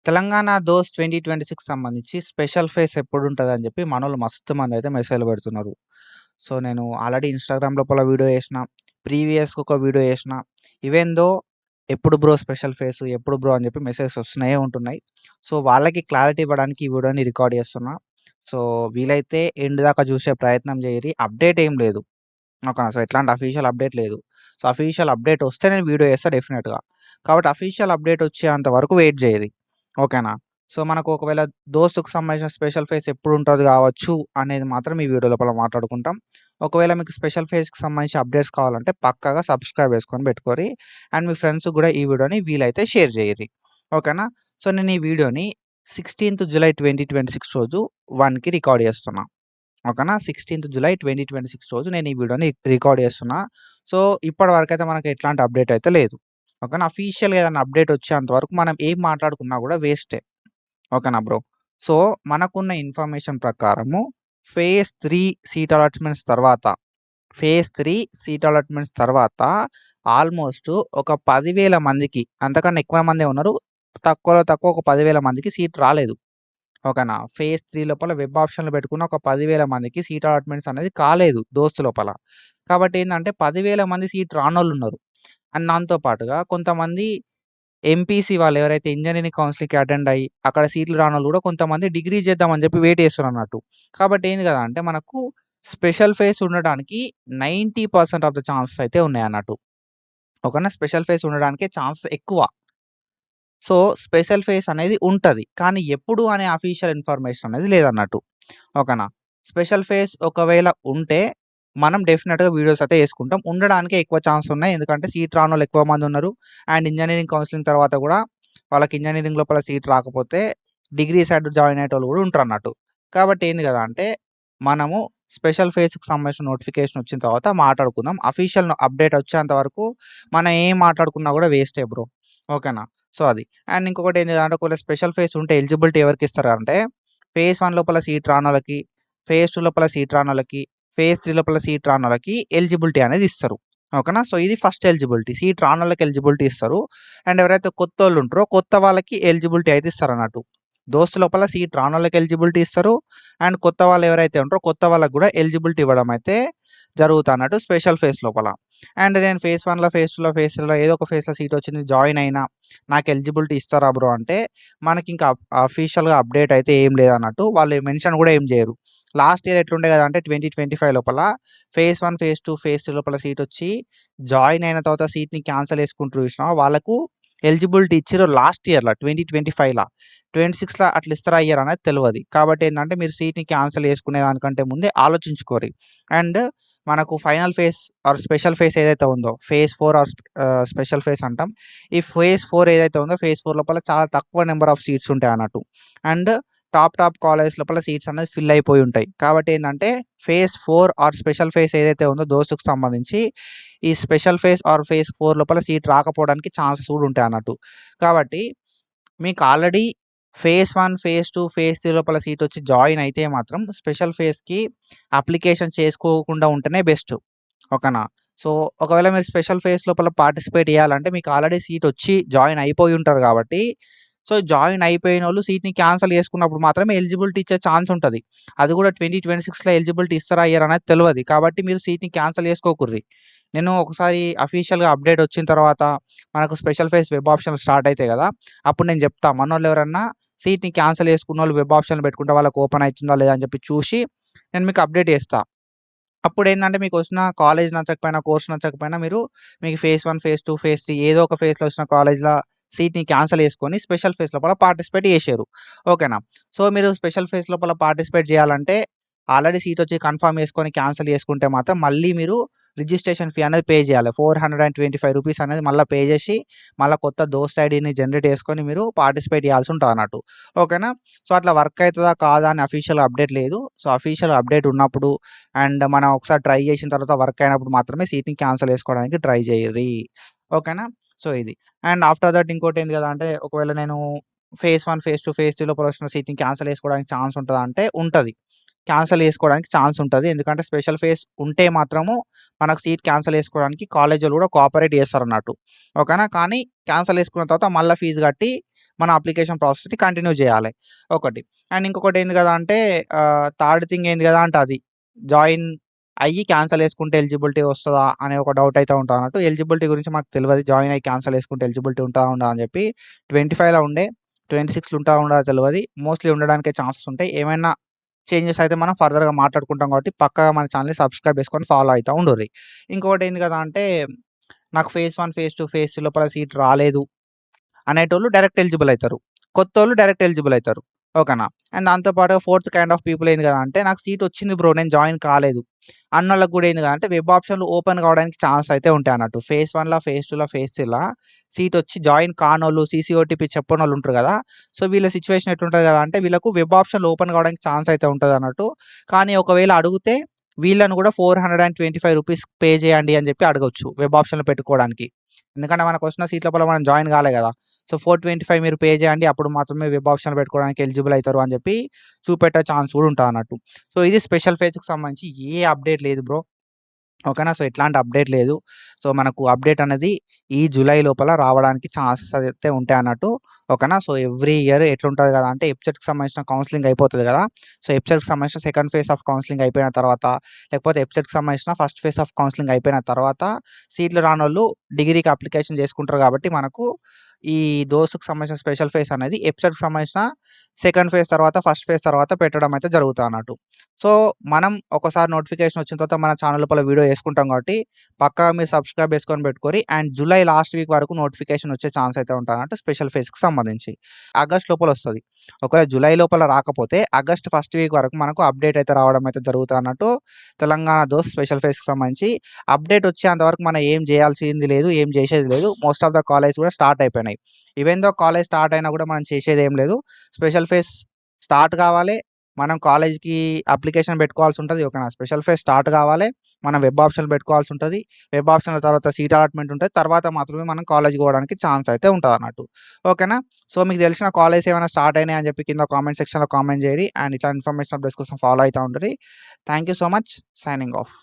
Telangana those 2026 సంబంధించి special face ఎప్పుడుంటదని జెప్పి మనోళ్ళు మస్తు మందయితే మెసేజ్‌లు పెడుతున్నారు. సో, నేను ఆల్రెడీ ఇన్‌స్టాగ్రామ్ లోపల వీడియో చేసిన. ప్రీవియస్‌గా ఒక వీడియో చేసిన. ఈవెన్ దో ఎప్పుడు బ్రో స్పెషల్ ఫేస్, ఎప్పుడు బ్రో అని జెప్పి మెసేజెస్ వస్తూనే ఉంటున్నాయి. సో, వాళ్ళకి క్లారిటీ ఇవ్వడానికి ఈ వీడియోని రికార్డ్ చేస్తున్నా. సో, వీలైతే ఎండ్ దాకా చూసే ప్రయత్నం చేయిరి. అప్డేట్ ఏం లేదు. ఓకేనా. సో, ఎట్లాంటి అఫీషియల్ అప్డేట్ లేదు. సో, అఫీషియల్ అప్డేట్ వస్తే నేను వీడియో చేస్తా డెఫినిట్‌గా. కాబట్టి అఫీషియల్ అప్డేట్ వచ్చేంత వరకు వెయిట్ జేయిరి. ఓకేనా. సో, మనకు ఒకవేళ దోస్తుకు సంబంధించిన స్పెషల్ ఫేస్ ఎప్పుడుంటది గావచ్చు అనేది మాత్రం ఈ వీడియో లోపల మాట్లాడుకుంటాం. ఒకవేళ మీకు స్పెషల్ ఫేస్‌కి సంబంధించి అప్డేట్స్ కావాలంటే పక్కాగా సబ్స్క్రైబ్ చేసుకొని పెట్టుకోరి. అండ్ మీ ఫ్రెండ్స్‌కి గూడా ఈ వీడియోని వీలైతే షేర్ జేయిరి. ఓకేనా. సో, నేను ఈ వీడియోని 16థ్ జులై 2026 రోజు 1కి రికార్డ్ చేస్తున్నా. ఓకేనా. 16థ్ జులై 2026 రోజు నేను ఈ వీడియోని రికార్డ్ చేస్తున్నా. సో, ఇప్పటి వరకైతే మనకు ఎట్లాంటి అప్డేట్ అయితే లేదు. ఓకేనా. అఫీషియల్‌గా ఏదైనా అప్డేట్ వచ్చేంత వరకు మనం ఏం మాట్లాడుకున్నా గూడా వేస్టే. ఓకేనా బ్రో. సో, మనకున్న ఇన్ఫర్మేషన్ ప్రకారము ఫేజ్ 3 సీట్ అలాట్‌మెంట్స్ తర్వాత, ఫేజ్ 3 సీట్ అలాట్‌మెంట్స్ తర్వాత ఆల్‌మోస్ట్ ఒక 10,000 మందికి, అంతకన్నా ఎక్కువ మందే ఉన్నారు. తక్కువలో తక్కువ ఒక 10,000 మందికి సీట్ రాలేదు. ఓకేనా. ఫేజ్ 3 లోపల వెబ్ ఆప్షన్‌లో పెట్టుకున్న ఒక 10,000 మందికి సీట్ అలాట్‌మెంట్స్ అనేది కాలేదు దోస్తు లోపల. కాబట్టి ఏందంటే 10,000 మంది సీట్ రానోళ్ళున్నారు. అండ్ దాంతో పాటుగా కొంతమంది ఎంపీసీ వాళ్ళు ఎవరైతే ఇంజినీరింగ్ కౌన్సిలింగ్‌కి అటెండ్ అయ్యి అక్కడ సీట్లు రానోళ్ళు కూడా కొంతమంది డిగ్రీ చేద్దామని చెప్పి వెయిట్ చేస్తురన్నట్టు. కాబట్టి ఏంది కదా అంటే మనకు స్పెషల్ ఫేస్ ఉండడానికి 90% ఆఫ్ ద ఛాన్సెస్ అయితే ఉన్నాయన్నట్టు. ఓకేనా. స్పెషల్ ఫేస్ ఉండడానికి ఛాన్సెస్ ఎక్కువ. సో, స్పెషల్ ఫేస్ అనేది ఉంటది. కానీ ఎప్పుడు అనే అఫీషియల్ ఇన్ఫర్మేషన్ అనేది లేదన్నట్టు. ఓకేనా. స్పెషల్ ఫేస్ ఒకవేళ ఉంటే మనం డెఫినిట్‌గా వీడియోస్ అయితే చేసుకుంటాం. ఉండడానికే ఎక్కువ ఛాన్స్ ఉన్నాయి. ఎందుకంటే సీట్ రానోళ్ళు ఎక్కువ మందున్నారు. అండ్ ఇంజినీరింగ్ కౌన్సిలింగ్ తర్వాత గూడా వాళ్ళకి ఇంజినీరింగ్ లోపల సీట్ రాకపోతే డిగ్రీ సైడ్ జాయిన్ అయ్యేటోళ్ళు గూడా ఉంటారన్నట్టు. కాబట్టి ఏంది గదా అంటే మనము స్పెషల్ ఫేస్‌కి సంబంధించిన నోటిఫికేషన్ వచ్చిన తర్వాత మాట్లాడుకుందాం. అఫీషియల్ అప్డేట్ వచ్చేంత వరకు మనం ఏం మాట్లాడుకున్నా గూడా వేస్టే బ్రో. ఓకేనా. సో, అది. అండ్ ఇంకొకటి ఏంది అంటే ఒకవేళ స్పెషల్ ఫేస్ ఉంటే ఎలిజిబిలిటీ ఎవరికిస్తారంటే ఫేజ్ 1 లోపల సీట్ రానోళ్ళకి, ఫేజ్ 2 లోపల సీట్ రానోళ్ళకి, ఫేజ్ 3 లోపల సీట్ రానోళ్ళకి ఎలిజిబిలిటీ అనేది ఇస్తారు. ఓకేనా. సో, ఇది ఫస్ట్ ఎలిజిబిలిటీ. సీట్ రానోళ్ళకి ఎలిజిబిలిటీ ఇస్తారు. అండ్ ఎవరైతే కొత్తోళ్ళు ఉంటారో కొత్త వాళ్ళకి ఎలిజిబిలిటీ అయితే ఇస్తారన్నట్టు. దోస్తు లోపల సీట్ రానోళ్ళకి ఎలిజిబిలిటీ ఇస్తారు. అండ్ కొత్త వాళ్ళు ఎవరైతే ఉంటారో కొత్త వాళ్ళకి గూడా ఎలిజిబిలిటీ ఇవ్వడం అయితే జరుగుతన్నట్టు స్పెషల్ ఫేస్ లోపల. అండ్ నేను ఫేజ్ 1లో, ఫేజ్ 2లో, ఫేజ్ 3లో ఏదో ఒక ఫేజ్‌లో సీట్ వచ్చింది జాయిన్ అయినా నాకు ఎలిజిబిలిటీ ఇస్తారా బ్రో అంటే మనకింకా అఫీషియల్‌గా అప్డేట్ అయితే ఏం లేదన్నట్టు. వాళ్ళు మెన్షన్ గూడా ఏం జేయరు. లాస్ట్ ఇయర్ ఎట్లుండే గదంటే 2025 లోపల ఫేజ్ 1, ఫేజ్ 2, ఫేజ్ 3 లోపల సీటొచ్చి జాయిన్ అయిన తర్వాత సీట్‌ని క్యాన్సెల్ చేసుకుంటారు చూసినావా? వాళ్ళకు ఎలిజిబిలిటీ ఇచ్చిర్రు లాస్ట్ ఇయర్‌ల 2025ల. 26ల అట్లా ఇస్తారా ఇయ్యరా అనేది తెలవది. కాబట్టి ఏందంటే మీరు సీట్‌ని క్యాన్సెల్ చేసుకునే దానికంటే ముందే ఆలోచించుకోరి. అండ్ మనకు final phase or special phase ఏదైతే ఉందో ఫేజ్ 4 ఆర్ స్పెషల్ ఫేజ్ అంటాం. ఈ ఫేజ్ 4 ఏదైతే ఉందో ఫేజ్ 4 లోపల చాలా తక్కువ నంబర్ ఆఫ్ సీట్స్ ఉంటాయన్నట్టు. అండ్ టాప్ కాలేజెస్ లోపల సీట్స్ అనేది ఫిల్ అయిపోయి ఉంటాయి. కాబట్టి ఏందంటే ఫేజ్ 4 ఆర్ స్పెషల్ ఫేజ్ ఏదైతే ఉందో దోస్తుకు సంబంధించి ఈ స్పెషల్ ఫేజ్ ఆర్ ఫేజ్ 4 లోపల సీట్ రాకపోవడానికి ఛాన్సెస్ కూడా ఉంటాయన్నట్టు. కాబట్టి మీకు ఆల్రెడీ ఫేజ్ 1, ఫేజ్ 2, ఫేజ్ 3 లోపల సీటొచ్చి జాయిన్ అయితే మాత్రం స్పెషల్ ఫేజ్‌కి అప్లికేషన్ చేసుకోకుండా ఉంటేనే బెస్ట్. ఓకేనా. సో, ఒకవేళ మీరు స్పెషల్ ఫేజ్ లోపల పార్టిసిపేట్ చేయాలంటే మీకు ఆల్రెడీ సీటొచ్చి జాయిన్ అయిపోయి ఉంటారు కాబట్టి, సో, జాయిన్ అయిపోయినోళ్ళు సీట్‌ని క్యాన్సెల్ చేసుకున్నప్పుడు మాత్రమే ఎలిజిబిలిటీ ఇచ్చే ఛాన్స్ ఉంటది. అది కూడా 2026లో ఎలిజిబిలిటీ ఇస్తారా ఇయ్యరా అనేది తెలవది. కాబట్టి మీరు సీట్‌ని క్యాన్సెల్ చేసుకోకుర్రి. నేను ఒకసారి అఫీషియల్‌గా అప్డేట్ వచ్చిన తర్వాత మనకు స్పెషల్ ఫేజ్ వెబ్ ఆప్షన్‌లు స్టార్ట్ అయితాయి గదా! అప్పుడు నేను జెప్తా. మనోళ్ళు ఎవరన్నా సీట్‌ని క్యాన్సెల్ చేసుకున్నోళ్ళు వెబ్ ఆప్షన్‌లు పెట్టుకుంటే వాళ్ళకి ఓపెన్ అయితుందా లేదా అని చెప్పి చూసి నేను మీకు అప్డేట్ చేస్తా. అప్పుడేందంటే మీకొచ్చిన కాలేజ్ నచ్చకపోయినా, కోర్స్ నచ్చకపోయినా మీకు ఫేజ్ 1, ఫేజ్ 2, ఫేజ్ 3 ఏదో ఒక ఫేజ్‌లో వచ్చిన కాలేజ్‌ల సీట్‌ని క్యాన్సెల్ చేసుకొని స్పెషల్ ఫేజ్ లోపల పార్టిసిపేట్ చేషిర్రు. ఓకేనా. సో, మీరు స్పెషల్ ఫేజ్ లోపల పార్టిసిపేట్ చేయాలంటే ఆల్రెడీ సీటొచ్చి కన్ఫర్మ్ చేసుకొని క్యాన్సెల్ చేసుకుంటే మాత్రం మళ్ళీ మీరు రిజిస్ట్రేషన్ ఫీ అనేది పే చేయాలి. రూ. 425 అనేది మళ్ళా పే చేసి మళ్ళా కొత్త దోస్త్ ఐడీని జనరేట్ చేసుకొని మీరు పార్టిసిపేట్ చేయాల్సి ఉంటదన్నట్టు. ఓకేనా. సో, అట్లా వర్క్ అయితదా కాదా అని అఫీషియల్ అప్డేట్ లేదు. సో, అఫీషియల్ అప్డేట్ ఉన్నప్పుడు అండ్ మనం ఒకసారి ట్రై చేసిన తర్వాత వర్క్ అయినప్పుడు మాత్రమే సీట్‌ని క్యాన్సెల్ చేసుకోవడానికి ట్రై చేయిర్రి. ఓకేనా. సో, ఇది. అండ్ ఆఫ్టర్ థట్ ఇంకోటేంది కదా అంటే ఒకవేళ నేను ఫేజ్ 1, ఫేజ్ 2, ఫేజ్ 3 లోపల వచ్చిన సీట్‌ని క్యాన్సెల్ చేసుకోవడానికి ఛాన్స్ ఉంటదా అంటే ఉంటది. క్యాన్సల్ చేసుకోవడానికి ఛాన్స్ ఉంటది. ఎందుకంటే స్పెషల్ ఫేస్ ఉంటే మాత్రము మనకు సీట్ క్యాన్సల్ చేసుకోవడానికి కాలేజోళ్ళు కూడా కోఆపరేట్ చేస్తారన్నట్టు. ఓకేనా. కానీ క్యాన్సల్ చేసుకున్న తర్వాత మళ్ళా ఫీజ్ కట్టి మన అప్లికేషన్ ప్రాసెస్‌ని కంటిన్యూ చేయాలి ఒకటి. అండ్ ఇంకొకటి ఏంది కదా అంటే థర్డ్ థింగ్ ఏంది కదా అంటే అది జాయిన్ అయ్యి క్యాన్సల్ చేసుకుంటే ఎలిజిబిలిటీ వస్తదా అనే ఒక డౌట్ అయితే ఉంటదన్నట్టు. ఎలిజిబిలిటీ గురించి మాకు తెలవదు. జాయిన్ అయ్యి క్యాన్సల్ చేసుకుంటే ఎలిజిబిలిటీ ఉంటదా ఉండదా అని చెప్పి 25లో ఉండే 26లో ఉంటదా ఉండదా తెలవది. మోస్ట్‌లీ ఉండడానికే ఛాన్సెస్ ఉంటాయి. ఏమైనా చేంజెస్ అయితే మనం ఫర్దర్‌గా మాట్లాడుకుంటాం కాబట్టి పక్కాగా మన ఛానెల్‌ని సబ్స్క్రైబ్ చేసుకొని ఫాలో అయితా ఉండుర్రి. ఇంకొకటి ఏంది కదా అంటే నాకు ఫేజ్ 1, ఫేజ్ 2, ఫేజ్ 3 లోపల సీట్ రాలేదు అనేటోళ్ళు డైరెక్ట్ ఎలిజిబుల్ అయితారు. కొత్తోళ్ళు డైరెక్ట్ ఎలిజిబుల్ అయితారు. ఓకేనా. అండ్ దాంతో పాటుగా ఫోర్త్ కైండ్ ఆఫ్ పీపుల్ ఏంది కదా అంటే నాకు సీట్ వచ్చింది బ్రో నేను జాయిన్ కాలేదు అన్నోళ్ళకి కూడా ఏంది కదా అంటే వెబ్ ఆప్షన్‌లు ఓపెన్ కావడానికి ఛాన్స్ అయితే ఉంటాయన్నట్టు. ఫేజ్ 1లా, ఫేజ్ 2లా, ఫేజ్ 3లా సీట్ వచ్చి జాయిన్ కానోళ్ళు, సీసీఓటీపీ చెప్పనోళ్ళు ఉంటారు కదా! సో, వీళ్ళ సిట్యుయేషన్ ఎట్లుంటది కదా అంటే వీళ్ళకు వెబ్ ఆప్షన్‌లు ఓపెన్ కావడానికి ఛాన్స్ అయితే ఉంటదన్నట్టు. కానీ ఒకవేళ అడిగితే వీళ్ళని కూడా ₹425 పే చేయండి అని చెప్పి అడగొచ్చు వెబ్ ఆప్షన్‌లు పెట్టుకోవడానికి. ఎందుకంటే మనకొచ్చిన సీట్ లోపల మనం జాయిన్ కాలే కదా! సో, 425 మీరు పే చేయండి. అప్పుడు మాత్రమే వెబ్ ఆప్షన్‌లు పెట్టుకోవడానికి ఎలిజిబుల్ అయితారు అని చెప్పి చూపెట్టే ఛాన్స్ కూడా ఉంటదన్నట్టు. సో, ఇది స్పెషల్ ఫేజ్‌కి సంబంధించి ఏ అప్డేట్ లేదు బ్రో. ఓకేనా. సో, ఎట్లాంటి అప్డేట్ లేదు. సో, మనకు అప్డేట్ అనేది ఈ జూలై లోపల రావడానికి ఛాన్సెస్ అయితే ఉంటాయన్నట్టు. ఓకేనా. సో, ఎవ్రీ ఇయర్ ఎట్లుంటది కదా అంటే ఎఫ్‌సెట్‌కి సంబంధించిన కౌన్సెలింగ్ అయిపోతది కదా! సో, ఎఫ్‌సెట్‌కి సంబంధించిన సెకండ్ ఫేజ్ ఆఫ్ కౌన్సెలింగ్ అయిపోయిన తర్వాత, లేకపోతే ఎఫ్‌సెట్‌కి సంబంధించిన ఫస్ట్ ఫేజ్ ఆఫ్ కౌన్సెలింగ్ అయిపోయిన తర్వాత సీట్లు రానోళ్ళు డిగ్రీకి అప్లికేషన్ చేసుకుంటారు కాబట్టి మనకు ఈ దోస్త్‌కి సంబంధించిన స్పెషల్ ఫేజ్ అనేది ఎఫ్‌సెట్‌కి సంబంధించిన సెకండ్ ఫేజ్ తర్వాత, ఫస్ట్ ఫేజ్ తర్వాత పెట్టడం అయితే జరుగుతదన్నట్టు. సో, మనం ఒకసారి నోటిఫికేషన్ వచ్చిన తర్వాత మన ఛానల్ లోపల వీడియో చేసుకుంటాం కాబట్టి పక్కాగా మీరు సబ్స్క్రైబ్ చేసుకొని పెట్టుకోరి. అండ్ జూలై లాస్ట్ వీక్ వరకు నోటిఫికేషన్ వచ్చే ఛాన్స్ అయితే ఉంటదన్నట్టు స్పెషల్ ఫేజ్‌కి సంబంధించి. ఆగస్ట్ లోపల వస్తది. ఒకవేళ జూలై లోపల రాకపోతే ఆగస్ట్ ఫస్ట్ వీక్ వరకు మనకు అప్డేట్ అయితే రావడం అయితే జరుగుతదన్నట్టు. తెలంగాణ దోస్త్ స్పెషల్ ఫేజ్‌కి సంబంధించి అప్డేట్ వచ్చేంత వరకు మనం ఏం చేయాల్సింది లేదు. ఏం చేసేది లేదు. మోస్ట్ ఆఫ్ ద కాలేజ్ కూడా స్టార్ట్ అయిపోయినాయి. ఈవెన్ దో కాలేజ్ స్టార్ట్ అయినా కూడా మనం చేసేదేం లేదు. స్పెషల్ ఫేజ్ స్టార్ట్ కావాలే. మనం కాలేజ్‌కి అప్లికేషన్ పెట్టుకోవాల్సుంటది. ఓకేనా. స్పెషల్ ఫేజ్ స్టార్ట్ కావాలే. మనం వెబ్ ఆప్షన్‌లు పెట్టుకోవాల్సుంటది. వెబ్ ఆప్షన్‌ల తర్వాత సీట్ అలాట్‌మెంట్ ఉంటది. తర్వాత మాత్రమే మనం కాలేజ్‌కి పోవడానికి ఛాన్స్ అయితే ఉంటదన్నట్టు. ఓకేనా. సో, మీకు తెలిసిన కాలేజెస్ ఏమైనా స్టార్ట్ అయినాయా అని చెప్పి కింద కామెంట్ సెక్షన్‌లో కామెంట్ చేయిరి. అండ్ ఇట్లాంటి ఇన్ఫర్మేషన్ అప్డేట్స్ కోసం ఫాలో అయితా ఉండుర్రి. Thank you so much. Signing of.